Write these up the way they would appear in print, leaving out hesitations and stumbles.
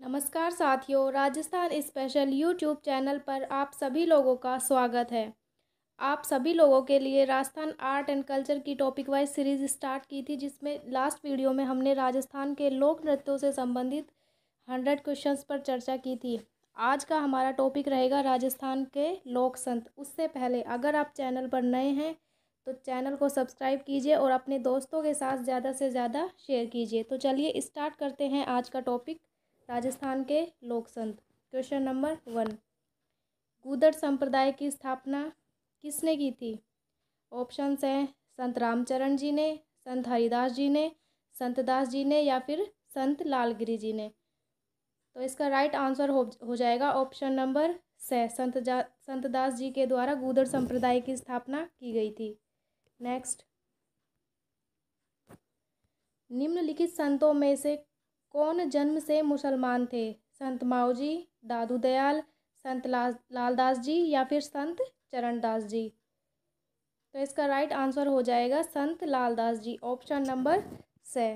नमस्कार साथियों, Rajasthan special YouTube channel पर आप सभी लोगों का स्वागत है। आप सभी लोगों के लिए राजस्थान आर्ट एंड कल्चर की टॉपिक वाइज सीरीज़ स्टार्ट की थी, जिसमें लास्ट वीडियो में हमने राजस्थान के लोक नृत्यों से संबंधित 100 क्वेश्चंस पर चर्चा की थी। आज का हमारा टॉपिक रहेगा राजस्थान के लोक संत। उससे पहले अगर आप चैनल पर नए हैं तो चैनल को सब्सक्राइब कीजिए और अपने दोस्तों के साथ ज़्यादा से ज़्यादा शेयर कीजिए। तो चलिए स्टार्ट करते हैं आज का टॉपिक, राजस्थान के लोक संत। क्वेश्चन नंबर 1, गूदड़ संप्रदाय की स्थापना किसने की थी? ऑप्शंस हैं संत रामचरण जी ने, संत हरिदास जी ने, संत दास जी ने या फिर संत लालगिरी जी ने। तो इसका राइट आंसर हो जाएगा ऑप्शन नंबर से, संत दास जी के द्वारा गूदड़ संप्रदाय की स्थापना की गई थी। नेक्स्ट, निम्नलिखित संतों में से कौन जन्म से मुसलमान थे? संत माऊजी, दादू दयाल, संत लालदास जी या फिर संत चरणदास जी। तो इसका राइट आंसर हो जाएगा संत लालदास जी, ऑप्शन नंबर से।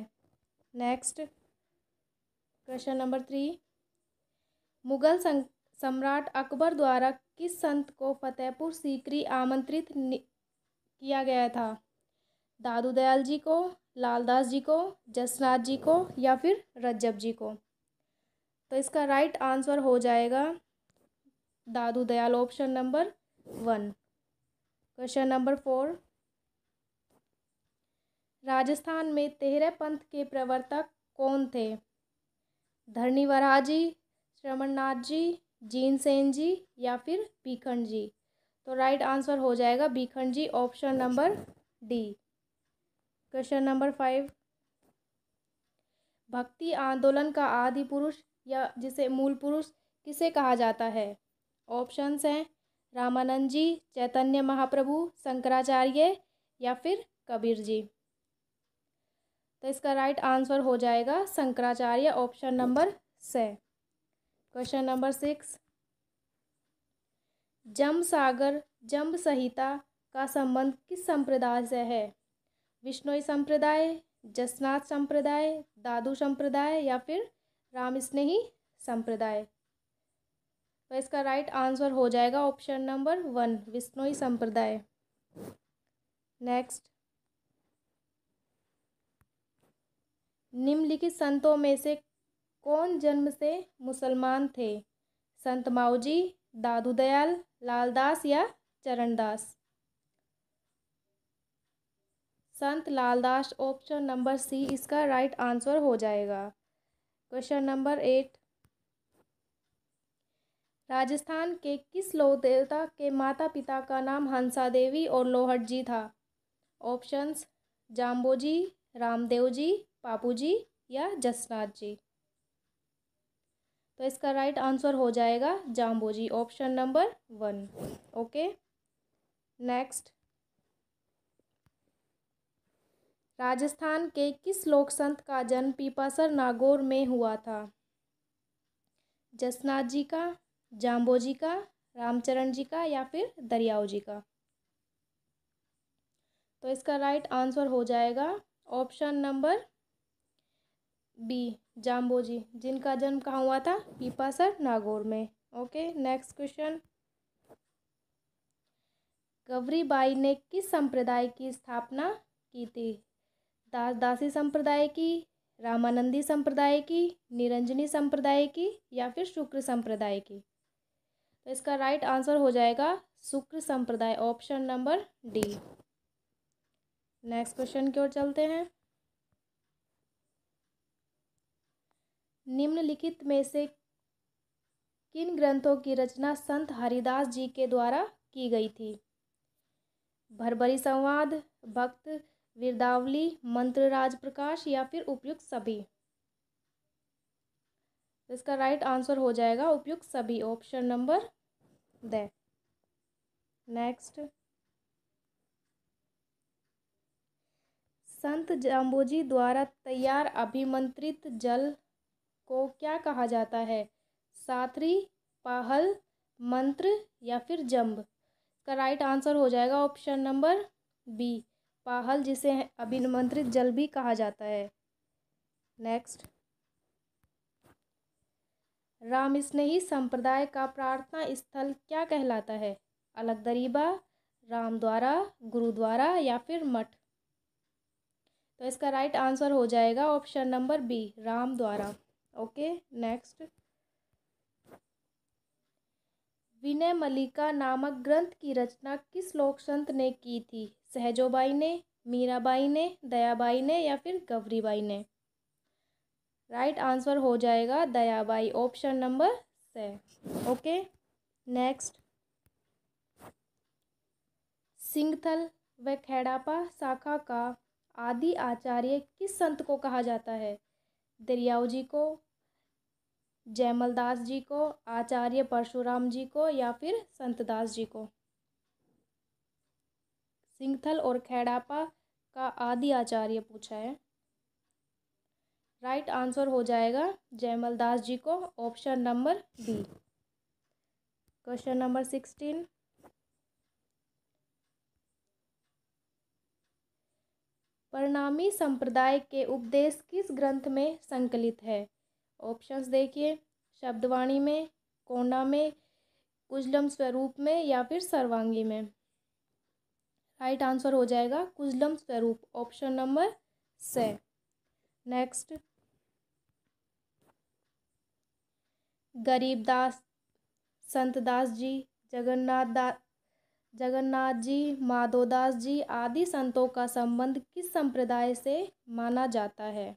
नेक्स्ट, क्वेश्चन नंबर 3, मुगल सम्राट अकबर द्वारा किस संत को फतेहपुर सीकरी आमंत्रित किया गया था? दादू दयाल जी को, लालदास जी को, जसनाथ जी को या फिर रज्जब जी को। तो इसका राइट आंसर हो जाएगा Dadu Dayal, option number 1। Question number 4, Rajasthan में तेरह पंथ के प्रवर्तक कौन थे? धरनी वरहा जी, श्रवणनाथ जी, जीनसेन जी या फिर भीखंड जी। तो राइट आंसर हो जाएगा Bhikhand ji, option number D. Question number 5, भक्ति आंदोलन का आदि पुरुष या जिसे मूल पुरुष किसे कहा जाता है? ऑप्शंस हैं रामानंद जी, चैतन्य महाप्रभु, शंकराचार्य या फिर कबीर जी। तो इसका राइट आंसर हो जाएगा शंकराचार्य, ऑप्शन नंबर से। क्वेश्चन नंबर 6, जम्ब संहिता का संबंध किस संप्रदाय से है? विष्णोई संप्रदाय, जसनाथ संप्रदाय, दादू संप्रदाय या फिर रामस्नेही संप्रदाय। तो इसका राइट आंसर हो जाएगा ऑप्शन नंबर 1, विष्णोई संप्रदाय। नेक्स्ट, निम्नलिखित संतों में से कौन जन्म से मुसलमान थे? संत माऊजी, दादू दयाल, लालदास या चरणदास। संत लालदास, ऑप्शन नंबर सी इसका राइट आंसर हो जाएगा। क्वेश्चन नंबर 8, राजस्थान के किस लोक देवता के माता पिता का नाम हंसा देवी और लोहट जी था? ऑप्शंस जाम्बो जी, रामदेव जी, पापू जी या जसनाथ जी। तो इसका राइट आंसर हो जाएगा Jambo ji, option number 1। Okay. Next, Rajasthan के किस लोक संत का जन्म पीपासर नागौर में हुआ था? जसनाथ जी का, जाम्बो जी का, रामचरण जी का या फिर दरियाओ जी का। तो इसका राइट आंसर हो जाएगा ऑप्शन नंबर बी, जाम्बो जी, जिनका जन्म कहाँ हुआ था? पीपासर नागौर में। ओके। नेक्स्ट क्वेश्चन, गवरीबाई ने किस संप्रदाय की स्थापना की थी? दासी संप्रदाय की, रामानंदी संप्रदाय की, निरंजनी संप्रदाय की या फिर शुक्र संप्रदाय की। तो इसका राइट आंसर हो जाएगा शुक्र संप्रदाय, option number D. Next question की ओर चलते हैं, निम्नलिखित में से किन ग्रंथों की रचना संत हरिदास जी के द्वारा की गई थी? भरभरी संवाद, भक्त वीरदावली, मंत्र राज प्रकाश या फिर उपयुक्त सभी। तो इसका राइट आंसर हो जाएगा उपयुक्त सभी, ऑप्शन नंबर द। नेक्स्ट, संत जाम्बोजी द्वारा तैयार अभिमंत्रित जल को क्या कहा जाता है? साथरी, पाहल, मंत्र या फिर जंब। का राइट आंसर हो जाएगा ऑप्शन नंबर बी, पाहल, जिसे अभिमंत्रित जल भी कहा जाता है। नेक्स्ट, राम स्नेही संप्रदाय का प्रार्थना स्थल क्या कहलाता है? अलग दरीबा, राम द्वारा, गुरुद्वारा या फिर मठ? तो इसका राइट आंसर हो जाएगा ऑप्शन नंबर बी, राम द्वारा। Okay, next. विनय मल्लिका नामक ग्रंथ की रचना किस लोक संत ने की थी? सहजोबाई ने, मीराबाई ने, दयाबाई ने या फिर गौरीबाई ने? राइट आंसर हो जाएगा Dayabai, option number C. Okay, next. Singthal व खेड़ापा शाखा का आदि आचार्य किस संत को कहा जाता है? दरियाओ जी को, जयमल दास जी को, आचार्य परशुराम जी को या फिर संतदास जी को? सिंगथल और खेड़ापा का आदि आचार्य पूछा है। राइट आंसर हो जाएगा जयमल दास जी को, option number B. Question number 16। परिणामी संप्रदाय के उपदेश किस ग्रंथ में संकलित है? ऑप्शंस देखिए, शब्दवाणी में, कोंडा में, कुजलम स्वरूप में या फिर सर्वांगी में? राइट आंसर हो जाएगा कुजलम स्वरूप, ऑप्शन नंबर से। नेक्स्ट। गरीबदास, संतदास जी, जगन्नाथ जी, माधोदास जी आदि संतों का संबंध किस संप्रदाय से माना जाता है?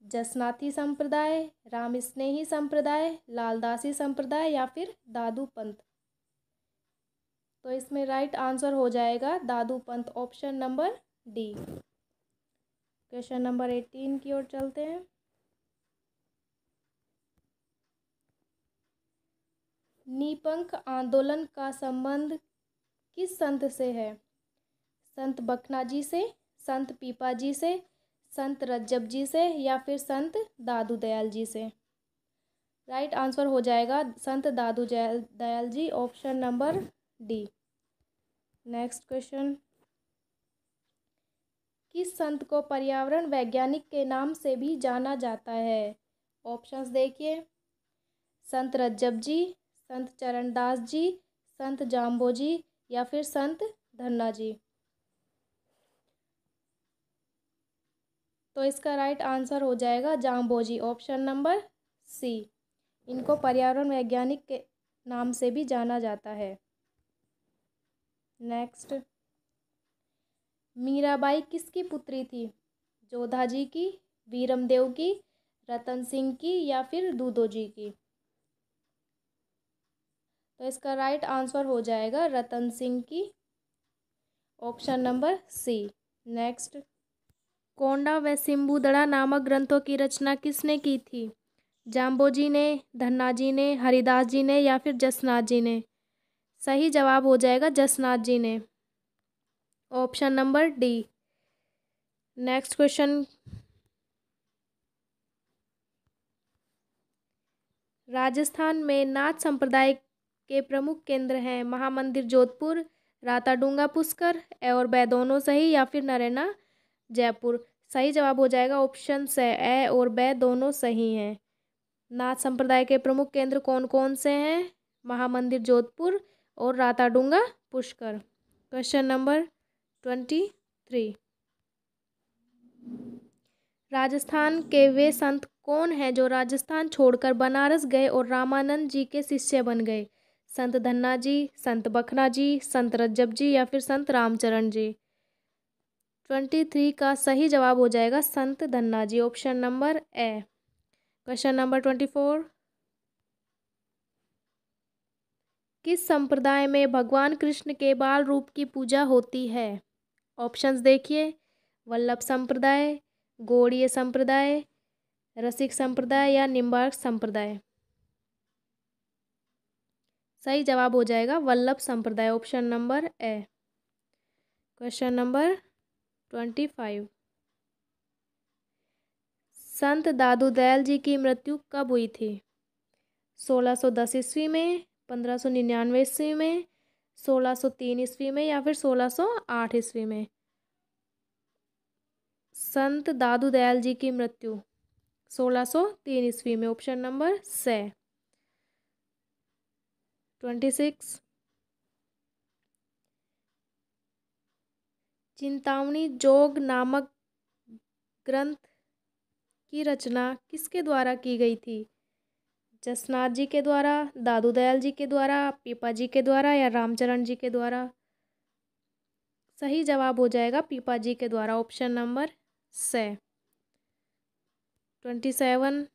जसनाथी संप्रदाय, राम स्नेही संप्रदाय, लालदासी संप्रदाय या फिर दादू पंथ? तो इसमें राइट आंसर हो जाएगा दादू पंथ, option number D. Question number 18 की ओर चलते हैं। निपंख आंदोलन का संबंध किस संत से है? संत बखना जी से, संत पीपा जी से, संत रज्जब जी से या फिर संत दादू दयाल जी से? राइट आंसर हो जाएगा Sant Dadu Dayal ji, option number D. Next question. किस संत को पर्यावरण वैज्ञानिक के नाम से भी जाना जाता है? ऑप्शंस देखिए, संत रज्जब जी, संत चरणदास जी, संत जाम्बो जी या फिर संत धन्ना जी? तो इसका राइट आंसर हो जाएगा जाम्बो जी, ऑप्शन नंबर सी। इनको पर्यावरण वैज्ञानिक के नाम से भी जाना जाता है। नेक्स्ट। मीराबाई किसकी पुत्री थी? जोधा जी की, वीरमदेव की, रतन सिंह की या फिर दूधो जी की? तो इसका राइट आंसर हो जाएगा रतन सिंह की, ऑप्शन नंबर सी। नेक्स्ट। कोंडा व सिम्बुदड़ा नामक ग्रंथों की रचना किसने की थी? जाम्बो जी ने, धन्ना जी ने, हरिदास जी ने या फिर जसनाथ जी ने? सही जवाब हो जाएगा जसनाथ जी ने, option number D. Next question. Rajasthan में नाथ संप्रदाय के प्रमुख केंद्र हैं महामंदिर जोधपुर, राताडूंगा पुष्कर और ब दोनों सही या फिर नरैना जयपुर? सही जवाब हो जाएगा ऑप्शन से, ए और ब दोनों सही हैं। नाथ संप्रदाय के प्रमुख केंद्र कौन कौन से हैं? महामंदिर जोधपुर और राताडूंगा पुष्कर। Question number 23। राजस्थान के वे संत कौन हैं जो राजस्थान छोड़कर बनारस गए और रामानंद जी के शिष्य बन गए? संत धन्ना जी, संत बखना जी, संत रज्जब जी या फिर संत रामचरण जी? 23 का सही जवाब हो जाएगा Sant Dhanna ji, option number A. Question number 24। किस संप्रदाय में भगवान कृष्ण के बाल रूप की पूजा होती है? ऑप्शंस देखिए, वल्लभ संप्रदाय, गौड़ीय संप्रदाय, रसिक संप्रदाय या निम्बार्क संप्रदाय? सही जवाब हो जाएगा वल्लभ संप्रदाय, option number A. Question number 25। संत दादू दयाल जी की मृत्यु कब हुई थी? 1610 ईस्वी में, 1599 ईस्वी में, 1603 ईस्वी में या फिर 1608 ईस्वी में? संत दादू दयाल जी की मृत्यु 1603 ईस्वी में। ऑप्शन नंबर से। 26 चिंतामणि जोग नामक ग्रंथ की रचना किसके द्वारा की गई थी? जसनाथ जी के द्वारा, दादू दयाल जी के द्वारा, पीपा जी के द्वारा या रामचरण जी के द्वारा? सही जवाब हो जाएगा पीपा जी के द्वारा। ऑप्शन नंबर से। 27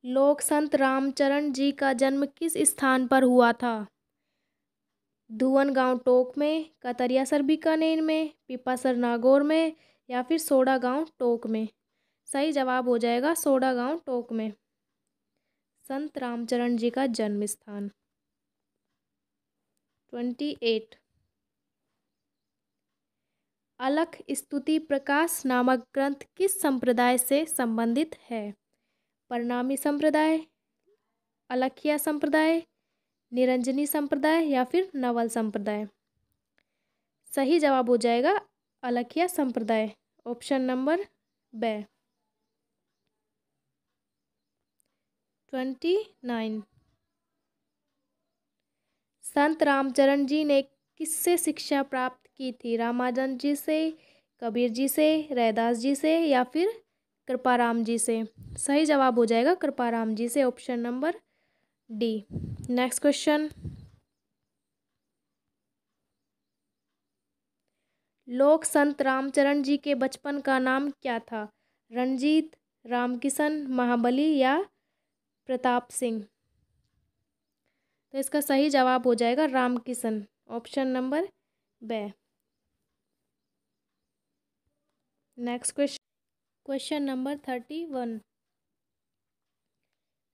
लोक संत रामचरण जी का जन्म किस स्थान पर हुआ था? धुवन गांव टोक में, कतरियासर बीकानेर में, पीपासर नागौर में या फिर सोडा गांव टोक में? सही जवाब हो जाएगा सोडा गांव टोक में, संत रामचरण जी का जन्म स्थान। 28 अलख स्तुति प्रकाश नामक ग्रंथ किस संप्रदाय से संबंधित है? परनामी संप्रदाय, अलखिया संप्रदाय, निरंजनी संप्रदाय या फिर नवल संप्रदाय? सही जवाब हो जाएगा अलखिया संप्रदाय। ऑप्शन नंबर बे। 29 संत रामचरण जी ने किससे शिक्षा प्राप्त की थी? रामानंद जी से, कबीर जी से, रैदास जी से या फिर कृपाराम जी से? सही जवाब हो जाएगा कृपाराम जी से। Option number D. Next question. लोक संत रामचरण जी के बचपन का नाम क्या था? रणजीत, रामकिशन, महाबली या प्रताप सिंह? तो इसका सही जवाब हो जाएगा Ramkishan. Option number B. Next question. Question number 31।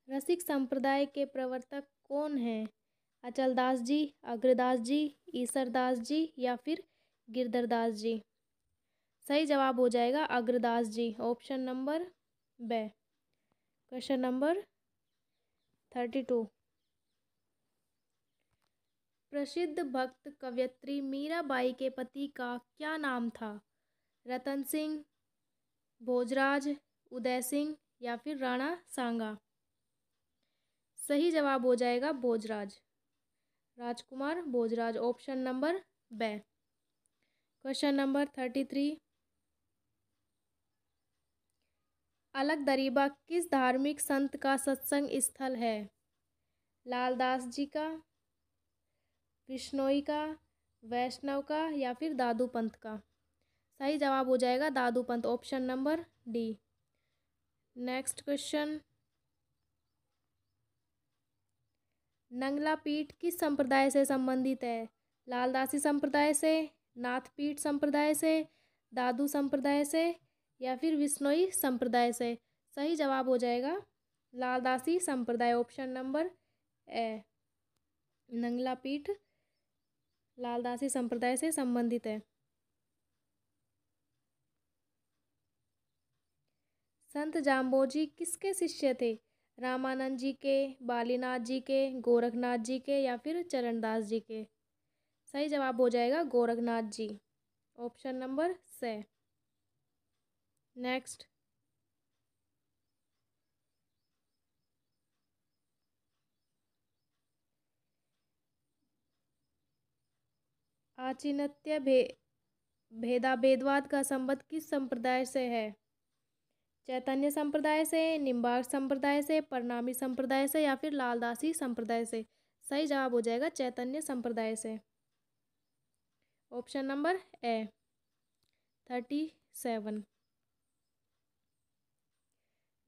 रसिक संप्रदाय के प्रवर्तक कौन हैं? अचलदास जी, अग्रदास जी, ईसरदास जी या फिर गिरधरदास जी? सही जवाब हो जाएगा Agradas ji. Option number B. Question number 32। प्रसिद्ध भक्त कवयित्री मीराबाई के पति का क्या नाम था? रतन सिंह, भोजराज, उदय सिंह या फिर राणा सांगा? सही जवाब हो जाएगा भोजराज, राजकुमार Bhojraj. Option number B. Question number 33। अलग दरीबा किस धार्मिक संत का सत्संग स्थल है? लालदास जी का, बिश्नोई का, वैष्णव का या फिर दादू पंथ का? सही जवाब हो जाएगा दादू पंथ। Option number D. Next question. Nangla पीठ किस संप्रदाय से संबंधित है? लालदासी संप्रदाय से, नाथपीठ संप्रदाय से, दादू संप्रदाय से या फिर विश्नोई संप्रदाय से? सही जवाब हो जाएगा लालदासी संप्रदाय। ऑप्शन नंबर ए। नंगला पीठ लालदासी संप्रदाय से संबंधित है। संत जाम्बोजी किसके शिष्य थे? रामानंद जी के, बालीनाथ जी के, गोरखनाथ जी के या फिर चरणदास जी के? सही जवाब हो जाएगा गोरखनाथ जी। ऑप्शन नंबर से। नेक्स्ट। आचिन्त्य भेदाभेदवाद का संबंध किस संप्रदाय से है? चैतन्य संप्रदाय से, निम्बार्क संप्रदाय से, परनामी संप्रदाय से या फिर लालदासी संप्रदाय से? सही जवाब हो जाएगा चैतन्य संप्रदाय से। ऑप्शन नंबर ए। 37।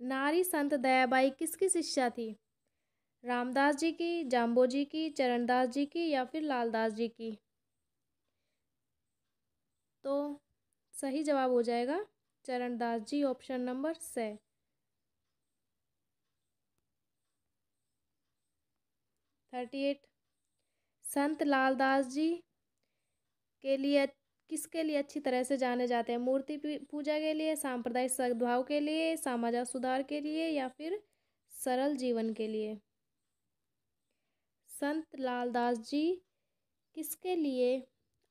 नारी संत दयाबाई किसकी शिष्या थी? रामदास जी की, जाम्बो जी की, चरणदास जी की या फिर लालदास जी की? तो सही जवाब हो जाएगा चरणदास जी। ऑप्शन नंबर से। 38। संत लालदास जी के लिए किसके लिए अच्छी तरह से जाने जाते हैं? मूर्ति पूजा के लिए, सांप्रदायिक सद्भाव के लिए, समाज सुधार के लिए या फिर सरल जीवन के लिए? संत लालदास जी किसके लिए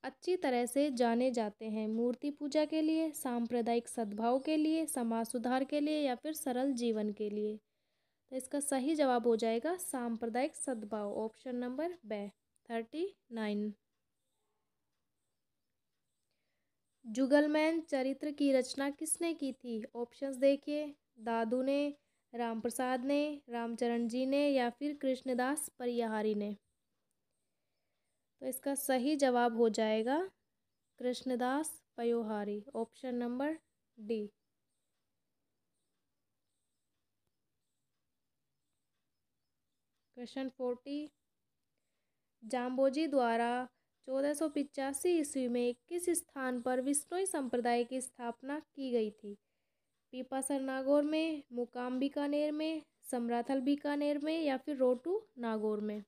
अच्छी तरह से जाने जाते हैं? मूर्ति पूजा के लिए, सांप्रदायिक सद्भाव के लिए, समाज सुधार के लिए या फिर सरल जीवन के लिए? तो इसका सही जवाब हो जाएगा सांप्रदायिक सद्भाव, ऑप्शन नंबर बी 39। जुगलमैन चरित्र की रचना किसने की थी? ऑप्शंस देखिए, दादू ने, रामप्रसाद ने, रामचरण जी ने या फिर कृष्णदास परियाहारी ने? तो इसका सही जवाब हो जाएगा Krishnadas Payohari, option number D. Question 40, Jamboji द्वारा 1485 ईस्वी में किस स्थान पर विश्नोई संप्रदाय की स्थापना की गई थी? पीपासर नागौर में, मुकाम बीकानेर में, समराथल बीकानेर में या फिर रोटू नागौर में?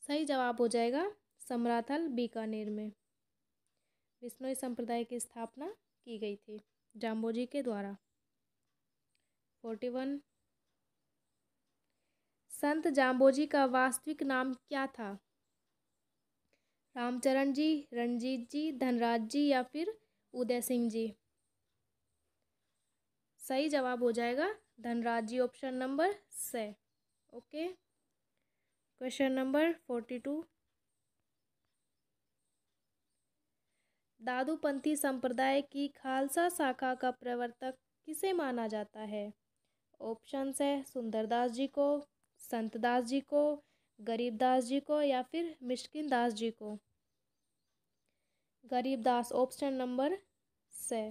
सही जवाब हो जाएगा समराथल बीकानेर में विश्नोई संप्रदाय की स्थापना की गई थी जाम्बोजी के द्वारा। 41, संत जाम्बोजी का वास्तविक नाम क्या था? रामचरण जी, रणजीत जी, धनराज जी या फिर उदय सिंह जी? सही जवाब हो जाएगा धनराज जी, option number C. Okay, question number 42, दादूपंथी संप्रदाय की खालसा शाखा का प्रवर्तक किसे माना जाता है? ऑप्शंस है सुंदरदास जी को, संतदास जी को, गरीबदास जी को या फिर मिष्किन दास जी को? गरीबदास, ऑप्शन नंबर से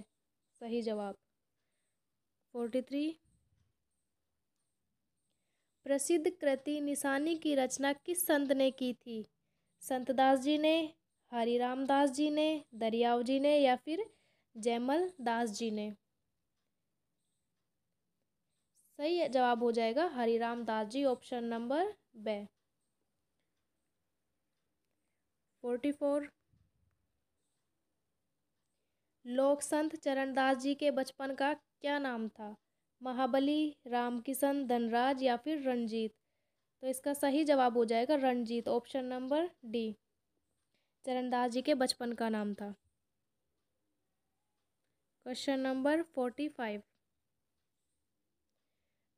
सही जवाब। 43, प्रसिद्ध कृति निशानी की रचना किस संत ने की थी? संतदास जी ने, हरिराम दास जी ने, दरियाव जी ने या फिर जयमल दास जी ने? सही जवाब हो जाएगा हरिराम दास जी, ऑप्शन नंबर बे। 44, लोक संत चरणदास जी के बचपन का क्या नाम था? महाबली, रामकिशन, धनराज या फिर रंजीत? तो इसका सही जवाब हो जाएगा Ranjit, option number D. Charandas ji के बचपन का नाम था। क्वेश्चन नंबर 45,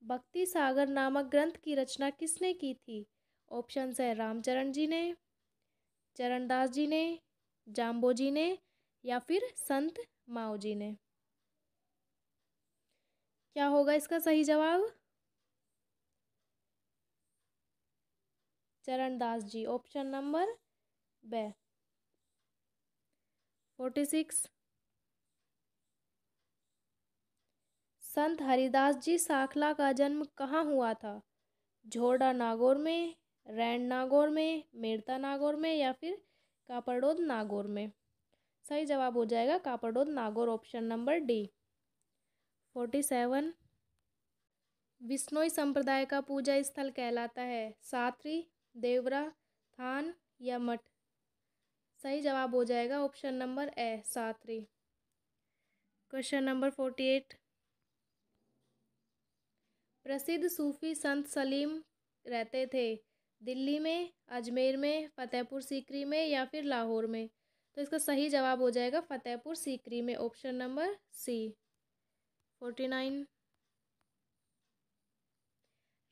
भक्ति सागर नामक ग्रंथ की रचना किसने की थी? ऑप्शन है रामचरण जी ने, चरणदास जी ने, जाम्बो जी ने या फिर संत माओ जी ने? क्या होगा इसका सही जवाब? चरणदास जी, ऑप्शन नंबर बे। 46, संत हरिदास जी साखला का जन्म कहाँ हुआ था? झोड़ा नागौर में, रैंड नागौर में, मेड़ता नागौर में या फिर कापड़ोद नागौर में? सही जवाब हो जाएगा Kapdod Nagaur, option number D. 47, Vishnoi संप्रदाय का पूजा स्थल कहलाता है? सात्री, देवरा, थान या मठ? सही जवाब हो जाएगा option number A, Satri. Question number 48, प्रसिद्ध सूफी संत सलीम रहते थे दिल्ली में, अजमेर में, फतेहपुर सीकरी में या फिर लाहौर में? तो इसका सही जवाब हो जाएगा फतेहपुर सीकरी में, ऑप्शन नंबर सी। 49,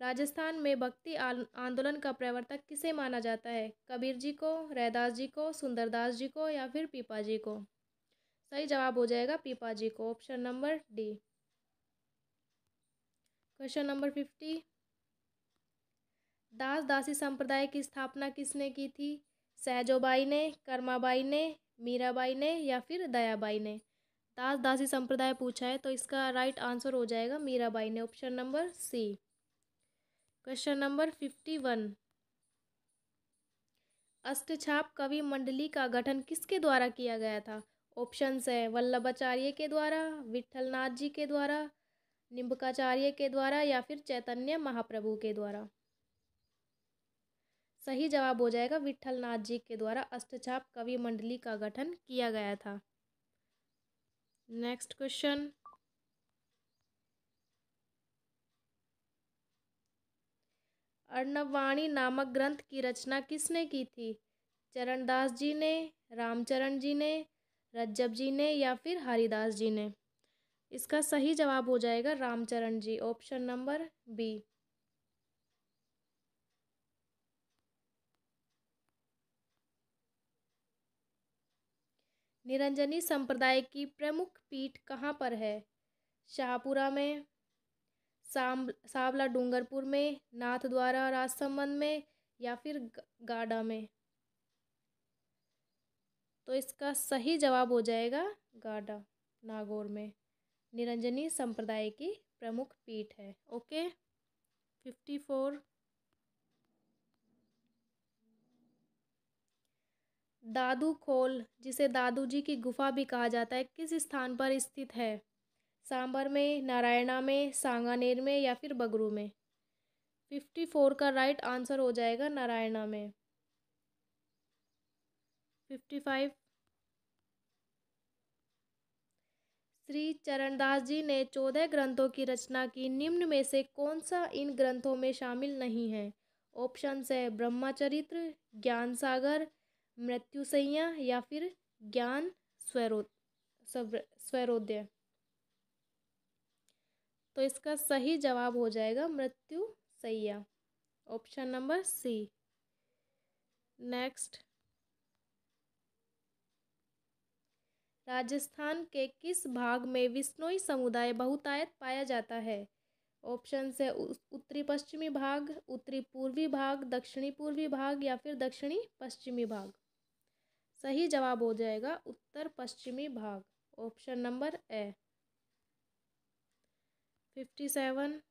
राजस्थान में भक्ति आंदोलन का प्रवर्तक किसे माना जाता है? कबीर जी को, रैदास जी को, सुंदरदास जी को या फिर पीपा जी को? सही जवाब हो जाएगा पीपा जी को, option number D. Question number 50, दास दासी संप्रदाय की स्थापना किसने की थी? सहजोबाई ने, कर्माबाई ने, मीराबाई ने या फिर दयाबाई ने? दास दासी संप्रदाय पूछा है तो इसका राइट आंसर हो जाएगा मीराबाई ने, option number C. Question number 51, अष्टछाप कवि मंडली का गठन किसके द्वारा किया गया था? ऑप्शंस है वल्लभाचार्य के द्वारा, विट्ठलनाथ जी के द्वारा, निम्बकाचार्य के द्वारा या फिर चैतन्य महाप्रभु के द्वारा? सही जवाब हो जाएगा विट्ठलनाथ जी के द्वारा अष्टछाप कवि मंडली का गठन किया गया था। नेक्स्ट क्वेश्चन, अर्णववाणी नामक ग्रंथ की रचना किसने की थी? चरणदास जी ने, रामचरण जी ने, रज्जब जी ने या फिर हरिदास जी ने? इसका सही जवाब हो जाएगा रामचरण जी, ऑप्शन नंबर बी। निरंजनी संप्रदाय की प्रमुख पीठ कहाँ पर है? शाहपुरा में, सावला डूंगरपुर में, नाथद्वारा राजसमंद में या फिर गाड़ा में? तो इसका सही जवाब हो जाएगा गाड़ा, नागौर में निरंजनी संप्रदाय की प्रमुख पीठ है। ओके। 54। दादू खोल, जिसे दादू जी की गुफा भी कहा जाता है, किस स्थान पर स्थित है? सांबर में, नारायणा में, सांगानेर में या फिर बगरू में? 54 का राइट आंसर हो जाएगा नारायणा में। 55। श्री चरणदास जी ने 14 ग्रंथों की रचना की, निम्न में से कौन सा इन ग्रंथों में शामिल नहीं है? ऑप्शन है ब्रह्मचरित्र, ज्ञान सागर, मृत्युसंज्ञा या फिर ज्ञान स्वरोदय? तो इसका सही जवाब हो जाएगा मृत्युसंज्ञा, option number C. Next, Rajasthan के किस भाग में विश्नोई समुदाय बहुतायत पाया जाता है? ऑप्शन है उत्तरी पश्चिमी भाग, उत्तरी पूर्वी भाग, दक्षिणी पूर्वी भाग या फिर दक्षिणी पश्चिमी भाग? सही जवाब हो जाएगा उत्तर पश्चिमी भाग, ऑप्शन नंबर ए। 57।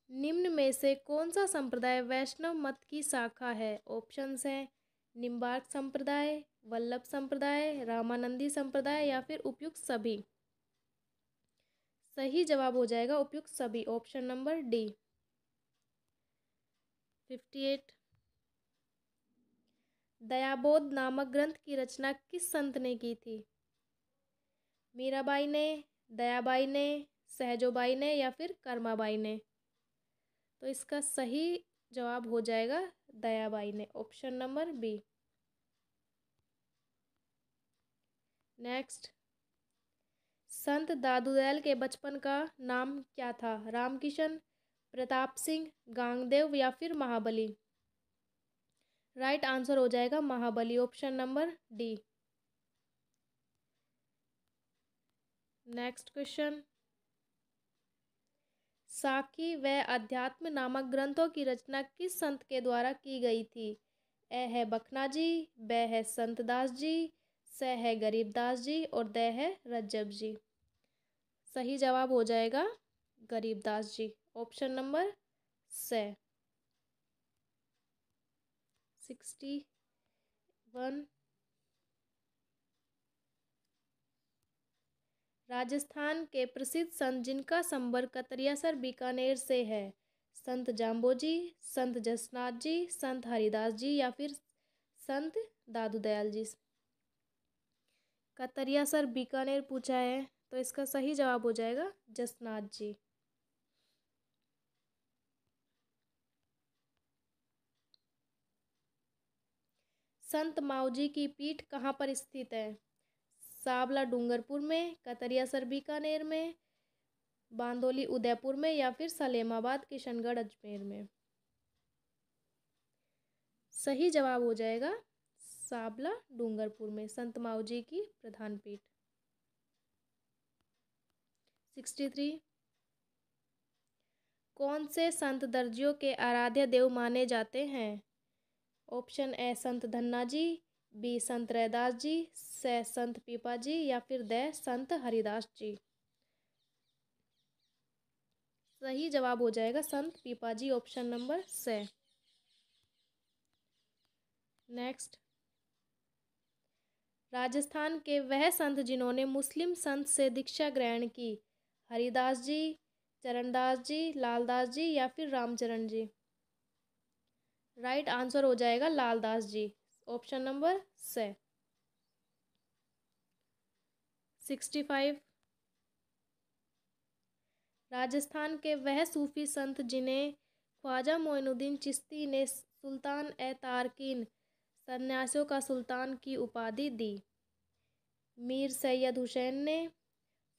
निम्न में से कौन सा संप्रदाय वैष्णव मत की शाखा है? ऑप्शंस हैं निम्बार्क संप्रदाय, वल्लभ संप्रदाय, रामानंदी संप्रदाय या फिर उपयुक्त सभी? सही जवाब हो जाएगा उपयुक्त सभी, ऑप्शन नंबर डी। 58। दयाबोध नामक ग्रंथ की रचना किस संत ने की थी? मीराबाई ने, दयाबाई ने, सहजोबाई ने या फिर कर्माबाई ने? तो इसका सही जवाब हो जाएगा दयाबाई ने, ऑप्शन नंबर बी। नेक्स्ट, संत दादूदयाल के बचपन का नाम क्या था? रामकिशन, प्रताप सिंह, गांगदेव या फिर महाबली? राइट आंसर हो जाएगा महाबली, option number D. Next question, साखी व अध्यात्म नामक ग्रंथों की रचना किस संत के द्वारा की गई थी? ए है बखना जी, ब है संत दास जी, स है गरीबदास जी और द है रज्जब जी? सही जवाब हो जाएगा गरीबदास जी, ऑप्शन नंबर से। 61। राजस्थान के प्रसिद्ध संत जिनका संपर्क कतरियासर बीकानेर से है, संत जाम्बोजी, संत जसनाथ जी, संत हरिदास जी या फिर संत दादू दयाल जी? कतरियासर बीकानेर पूछा है, तो इसका सही जवाब हो जाएगा जसनाथ जी। संत माऊजी की पीठ कहाँ पर स्थित है? सावला डूंगरपुर में, कतरियासर बीकानेर में, बांदोली उदयपुर में या फिर सलेमाबाद किशनगढ़ अजमेर में? सही जवाब हो जाएगा सावला डूंगरपुर में संत माऊजी की प्रधान पीठ। 63। कौन से संत दर्जियों के आराध्य देव माने जाते हैं? Option A Sant Dhanna ji, B संत रैदास जी, स संत पीपा जी या फिर द संत हरिदास जी? सही जवाब हो जाएगा संत पीपा जी, ऑप्शन नंबर से। नेक्स्ट, राजस्थान के वह संत जिन्होंने मुस्लिम संत से दीक्षा ग्रहण की, हरिदास जी, चरणदास जी, लालदास जी या फिर रामचरण जी? राइट आंसर हो जाएगा लालदास जी, ऑप्शन नंबर से। 65। राजस्थान के वह सूफी संत जिन्हें ख्वाजा मोइनुद्दीन चिश्ती ने सुल्तान ए तारकीन सन्यासियों का सुल्तान की उपाधि दी? मीर सैयद हुसैन ने,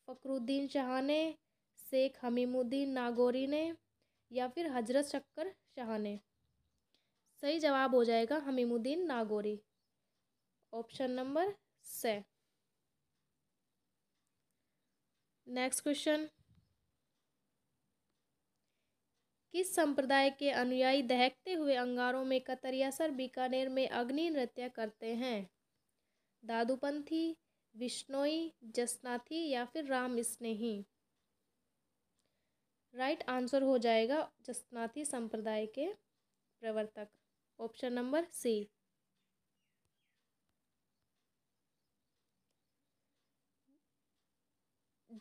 फ़खरुद्दीन शाह ने, शेख हमीमुद्दीन नागौरी ने या फिर हजरत शक्कर शाह ने? सही जवाब हो जाएगा हमीमुद्दीन नागौरी, ऑप्शन नंबर से। नेक्स्ट क्वेश्चन, किस संप्रदाय के अनुयायी दहकते हुए अंगारों में कतरियासर बीकानेर में अग्नि नृत्य करते हैं? दादूपंथी, विश्नोई, जसनाथी या फिर राम स्नेही? राइट आंसर हो जाएगा जसनाथी संप्रदाय के प्रवर्तक, ऑप्शन नंबर सी।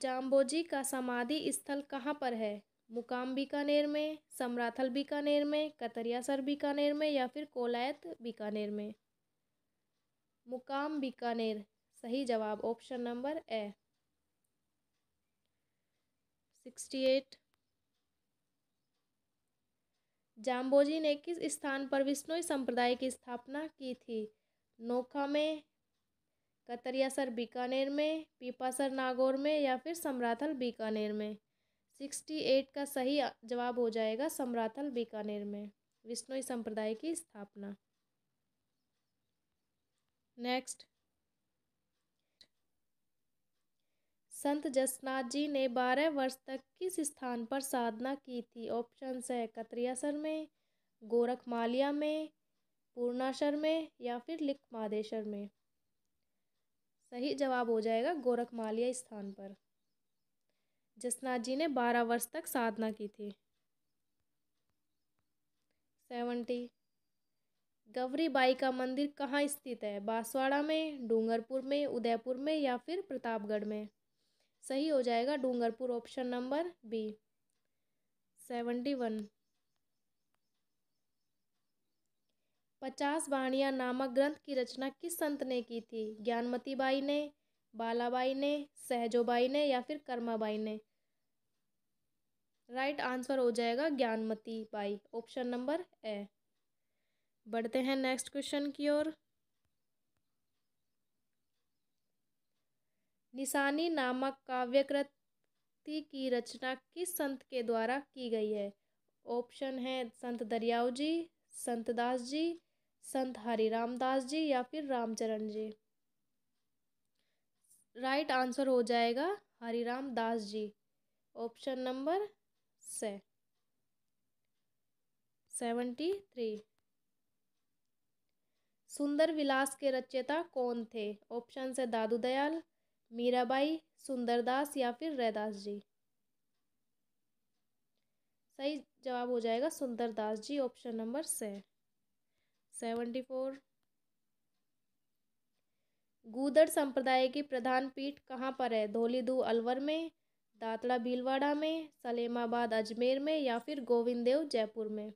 जाम्बोजी का समाधि स्थल कहाँ पर है? मुकाम बीकानेर में, समराथल बीकानेर में, कतरियासर बीकानेर में या फिर कोलायत बीकानेर में? मुकाम बीकानेर सही जवाब, ऑप्शन नंबर ए। 68, जाम्बोजी ने किस स्थान पर विश्नोई संप्रदाय की स्थापना की थी? नोखा में, कतरियासर बीकानेर में, पीपासर नागौर में या फिर समराथल बीकानेर में? 68 का सही जवाब हो जाएगा समराथल बीकानेर में विश्नोई संप्रदाय की स्थापना। नेक्स्ट, संत जसनाथ जी ने 12 वर्ष तक किस स्थान पर साधना की थी? ऑप्शन है कतरियासर में, गोरखमालिया में, पूर्णासर में या फिर लिखमादेश्वर में? सही जवाब हो जाएगा गोरखमालिया स्थान पर जसनाथ जी ने 12 वर्ष तक साधना की थी। 70, गौरीबाई का मंदिर कहाँ स्थित है? बांसवाड़ा में, डूंगरपुर में, उदयपुर में या फिर प्रतापगढ़ में? सही हो जाएगा डूंगरपुर, ऑप्शन नंबर बी। 71, 50 वाणियाँ नामक ग्रंथ की रचना किस संत ने की थी? ज्ञानमती बाई ने, बालाबाई ने, सहजोबाई ने या फिर कर्माबाई ने? राइट आंसर हो जाएगा ज्ञानमती बाई, ऑप्शन नंबर ए। बढ़ते हैं नेक्स्ट क्वेश्चन की ओर। निशानी नामक काव्यकृति की रचना किस संत के द्वारा की गई है? ऑप्शन है संत दरियाव जी, संत दास जी, संत हरिराम दास जी या फिर रामचरण जी? राइट आंसर हो जाएगा हरिराम दास जी, ऑप्शन नंबर से। 73, सुंदर विलास के रचयिता कौन थे? ऑप्शन है दादू दयाल, मीराबाई, सुंदरदास या फिर रैदास जी? सही जवाब हो जाएगा सुंदरदास जी, ऑप्शन नंबर से। 74, गूदड़ संप्रदाय की प्रधान पीठ कहाँ पर है? धौलीधु अलवर में, दातड़ा भीलवाड़ा में, सलेमाबाद अजमेर में या फिर गोविंददेव जयपुर में?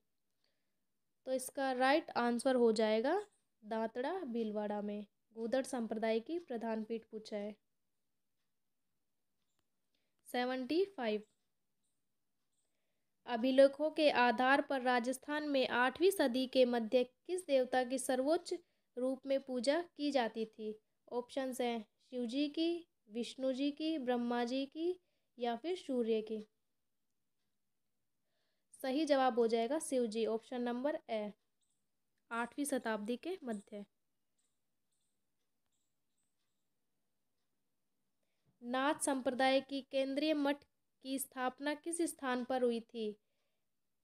तो इसका राइट आंसर हो जाएगा दातड़ा भीलवाड़ा में गूदड़ संप्रदाय की प्रधान पीठ पूछा है। 75, अभिलेखों के आधार पर राजस्थान में 8वीं सदी के मध्य किस देवता की सर्वोच्च रूप में पूजा की जाती थी? ऑप्शन हैं शिव जी की, विष्णु जी की, ब्रह्मा जी की या फिर सूर्य की? सही जवाब हो जाएगा शिव जी, ऑप्शन नंबर ए, 8वीं शताब्दी के मध्य। नाथ संप्रदाय की केंद्रीय मठ की स्थापना किस स्थान पर हुई थी?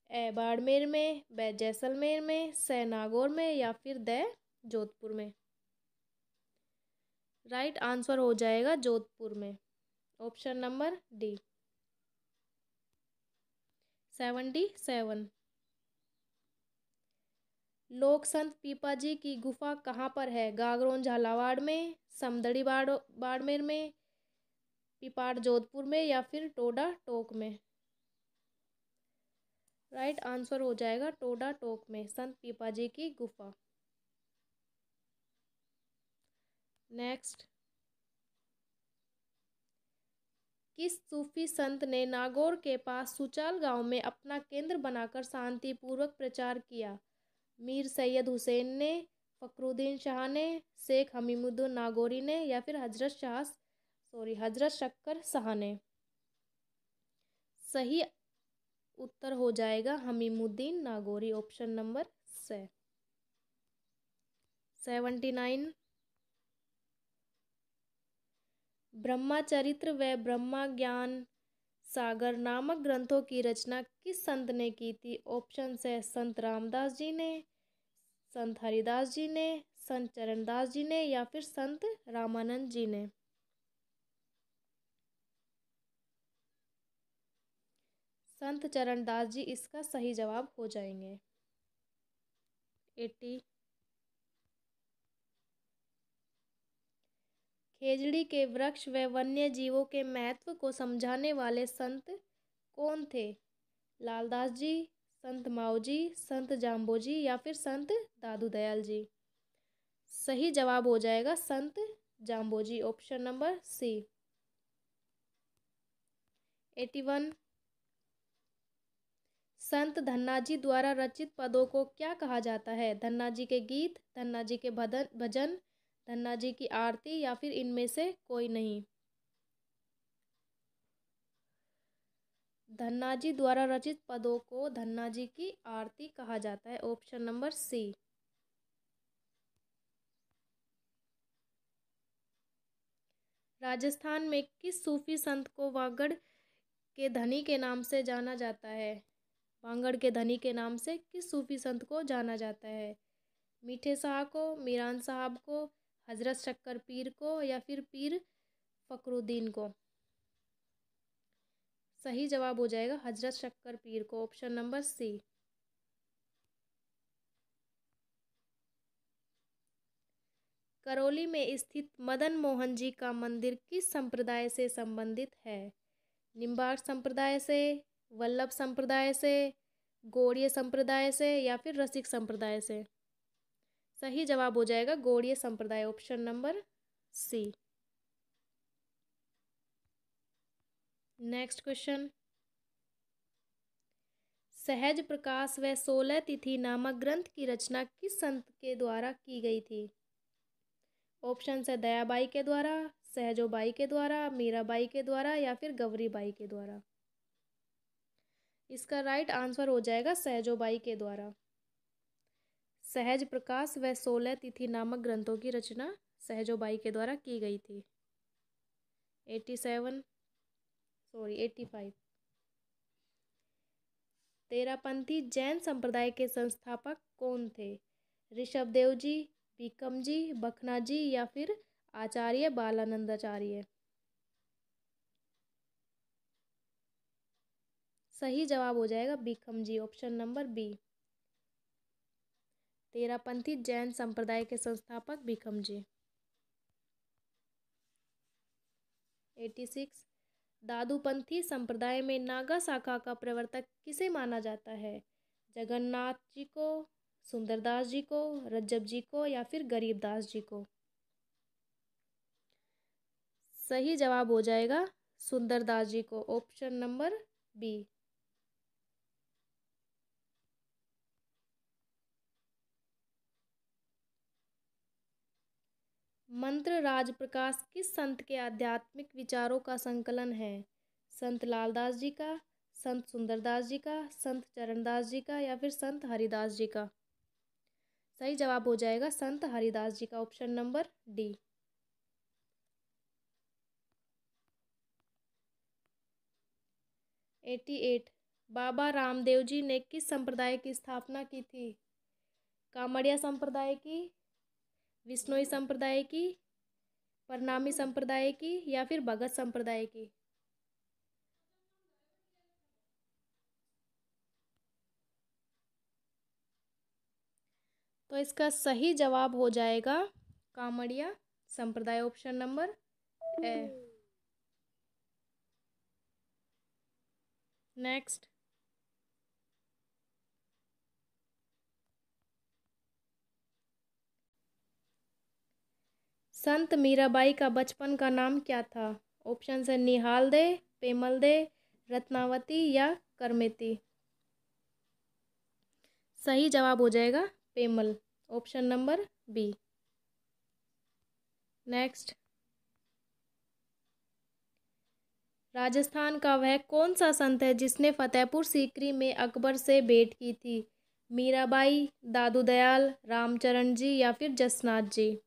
ए बाड़मेर में, ब जैसलमेर में, स नागौर में या फिर द जोधपुर में? राइट आंसर हो जाएगा जोधपुर में, ऑप्शन नंबर डी। 77, लोक संत पीपा जी की गुफा कहाँ पर है? गागरोन झालावाड़ में, समदड़ी बाड़मेर में, पिपाड़ जोधपुर में या फिर टोडा टोक में? राइट आंसर हो जाएगा टोडा टोक में संत पीपा जी की गुफा। नेक्स्ट, किस सूफी संत ने नागौर के पास सुचाल गांव में अपना केंद्र बनाकर शांतिपूर्वक प्रचार किया? मीर सैयद हुसैन ने, फ़खरुद्दीन शाह ने, शेख हमीमुद्दीन नागौरी ने या फिर हज़रत शक्कर शाह ने। सही उत्तर हो जाएगा हमीमुद्दीन नागौरी, ऑप्शन नंबर 79। ब्रह्मचरित्र व ब्रह्म ज्ञान सागर नामक ग्रंथों की रचना किस संत ने की थी? ऑप्शन है संत रामदास जी ने, संत हरिदास जी ने, संत चरणदास जी ने या फिर संत रामानंद जी ने। संत चरणदास जी इसका सही जवाब हो जाएंगे। 80। खेजड़ी के वृक्ष व वन्य जीवों के महत्व को समझाने वाले संत कौन थे? लालदास जी, संत माऊ जी, संत जाम्बो जी या फिर संत दादू दयाल जी। सही जवाब हो जाएगा संत जाम्बो जी, ऑप्शन नंबर सी। 81। संत धन्ना जी द्वारा रचित पदों को क्या कहा जाता है? धन्ना जी के गीत, धन्ना जी के भजन, धन्ना जी की आरती या फिर इनमें से कोई नहीं। धन्ना जी द्वारा रचित पदों को धन्ना जी की आरती कहा जाता है, ऑप्शन नंबर सी। राजस्थान में किस सूफी संत को वागड़ के धनी के नाम से जाना जाता है? वागड़ के धनी के नाम से किस सूफी संत को जाना जाता है? मीठे शाह को, मीरान साहब को, हजरत शक्कर पीर को या फिर पीर फ़खरुद्दीन को। सही जवाब हो जाएगा हजरत शक्कर पीर को, ऑप्शन नंबर सी। करौली में स्थित मदन मोहन जी का मंदिर किस संप्रदाय से संबंधित है? निम्बार्क संप्रदाय से, वल्लभ संप्रदाय से, गौड़ीय संप्रदाय से या फिर रसिक संप्रदाय से। सही जवाब हो जाएगा गौड़ीय संप्रदाय, option number C. Next question. Sahaj Prakash व 16 तिथि नामक ग्रंथ की रचना किस संत के द्वारा की गई थी? ऑप्शन है दयाबाई के द्वारा, सहजोबाई के द्वारा, मीराबाई के द्वारा या फिर गौरीबाई के द्वारा। इसका राइट आंसर हो जाएगा सहजोबाई के द्वारा। सहज प्रकाश व 16 तिथि नामक ग्रंथों की रचना सहजोबाई के द्वारा की गई थी। 85। तेरापंथी जैन संप्रदाय के संस्थापक कौन थे? ऋषभदेव जी, बीकम जी, बखना जी या फिर आचार्य बालानंदाचार्य। सही जवाब हो जाएगा बीकम जी, option number B. Terapanthi Jain संप्रदाय के संस्थापक बीकम जी। 86। दादूपंथी संप्रदाय में नागा शाखा का प्रवर्तक किसे माना जाता है? जगन्नाथ जी को, सुंदरदास जी को, रज्जब जी को या फिर गरीबदास जी को। सही जवाब हो जाएगा सुंदरदास जी को, ऑप्शन नंबर बी। मंत्र राज प्रकाश किस संत के आध्यात्मिक विचारों का संकलन है? संत लालदास जी का, संत सुंदरदास जी का, संत चरणदास जी का या फिर संत हरिदास जी का। सही जवाब हो जाएगा संत हरिदास जी का, option number D. 88। Baba Ramdev ji ने किस संप्रदाय की स्थापना की थी? कामड़िया संप्रदाय की, विष्णोई संप्रदाय की, परनामी संप्रदाय की या फिर भगत संप्रदाय की। तो इसका सही जवाब हो जाएगा कामड़िया संप्रदाय, ऑप्शन नंबर ए। नेक्स्ट। संत मीराबाई का बचपन का नाम क्या था? ऑप्शन है निहाल दे, पेमल दे, रत्नावती या करमेती। सही जवाब हो जाएगा Pemal. Option number B. Next, Rajasthan का वह कौन सा संत है जिसने फतेहपुर सीकरी में अकबर से भेंट की थी? मीराबाई, दादू दयाल, रामचरण जी या फिर जसनाथ जी?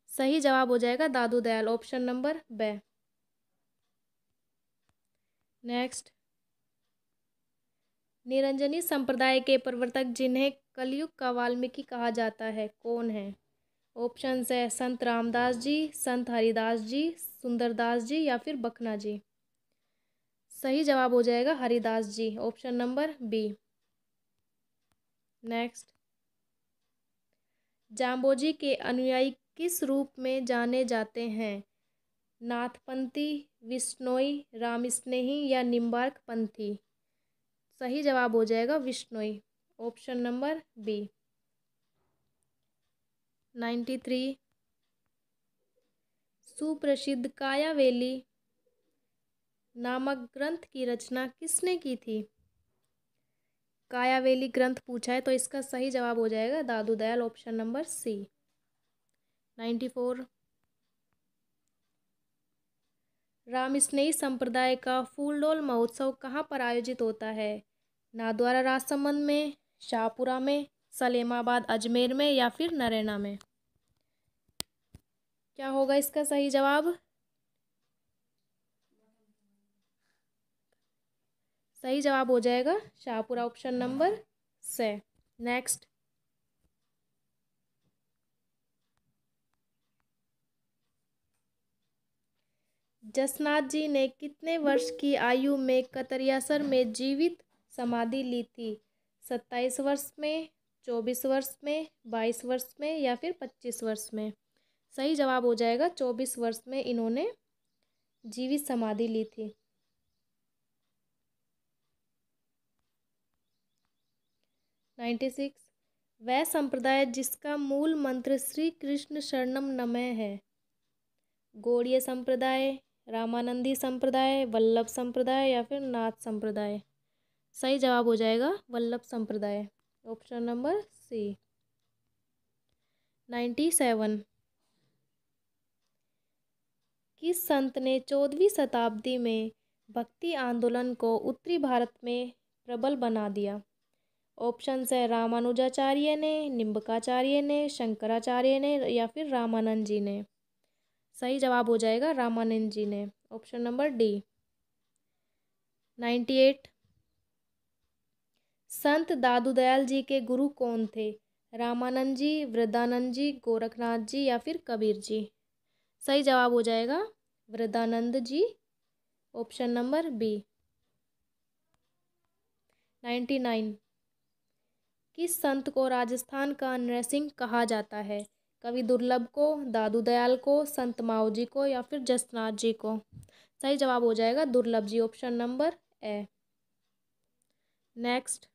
सही जवाब हो जाएगा Dadu Dayal. Option number B. Next, Niranjani संप्रदाय के प्रवर्तक जिन्हें कलयुग का वाल्मीकि कहा जाता है, कौन है? ऑप्शन है संत रामदास जी, संत हरिदास जी, सुंदरदास जी या फिर बखना जी? सही जवाब हो जाएगा Haridas ji. Option number B. Next, Jamboji के अनुयायी किस रूप में जाने जाते हैं? नाथपंथी, विश्नोई, रामस्नेही या निम्बार्क पंथी? सही जवाब हो जाएगा विश्नोई। Option number B. 93, सुप्रसिद्ध कायावेली नामक ग्रंथ की रचना किसने की थी? कायावेली ग्रंथ पूछा है तो इसका सही जवाब हो जाएगा Dadu Dayal. Option number C. 94, Ramsnehi संप्रदाय का फूलडोल महोत्सव कहाँ पर आयोजित होता है? नाथद्वारा राजसमंद में, शाहपुरा में, सलेमाबाद अजमेर में या फिर नरैना में? क्या होगा इसका सही जवाब? सही जवाब हो जाएगा शाहपुरा। ऑप्शन नंबर से। नेक्स्ट, जसनाथ जी ने कितने वर्ष की आयु में कतरियासर में जीवित समाधि ली थी? 27 वर्ष में, 24 वर्ष में, 22 वर्ष में या फिर 25 वर्ष में? सही जवाब हो जाएगा 24 वर्ष में इन्होंने जीवित समाधि ली थी। 96, वह संप्रदाय जिसका मूल मंत्र श्री कृष्ण शरणम नमः है? गौड़ीय संप्रदाय, रामानंदी संप्रदाय, वल्लभ संप्रदाय या फिर नाथ संप्रदाय? सही जवाब हो जाएगा वल्लभ संप्रदाय। ऑप्शन नंबर सी। 97, किस संत ने 14वीं शताब्दी में भक्ति आंदोलन को उत्तरी भारत में प्रबल बना दिया? ऑप्शन है रामानुजाचार्य ने, निम्बकाचार्य ने, शंकराचार्य ने या फिर रामानंद जी ने? सही जवाब हो जाएगा रामानंद जी ने। Option number D. 98, संत दादू दयाल जी के गुरु कौन थे? रामानंद जी, वृद्धानंद जी, गोरखनाथ जी या फिर कबीर जी? सही जवाब हो जाएगा Vriddhanand ji. Option number B. 99, किस संत को राजस्थान का नरसिंह कहा जाता है? कवि दुर्लभ को, दादू दयाल को, संत माओ जी को या फिर जसनाथ जी को? सही जवाब हो जाएगा Durlabh ji. Option number A. Next,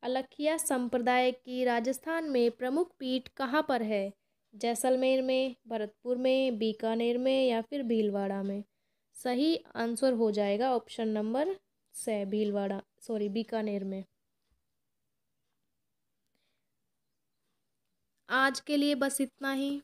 Alakhiya संप्रदाय की राजस्थान में प्रमुख पीठ कहाँ पर है? जैसलमेर में, भरतपुर में, बीकानेर में या फिर भीलवाड़ा में? सही आंसर हो जाएगा ऑप्शन नंबर से, भीलवाड़ा, सॉरी बीकानेर में। आज के लिए बस इतना ही।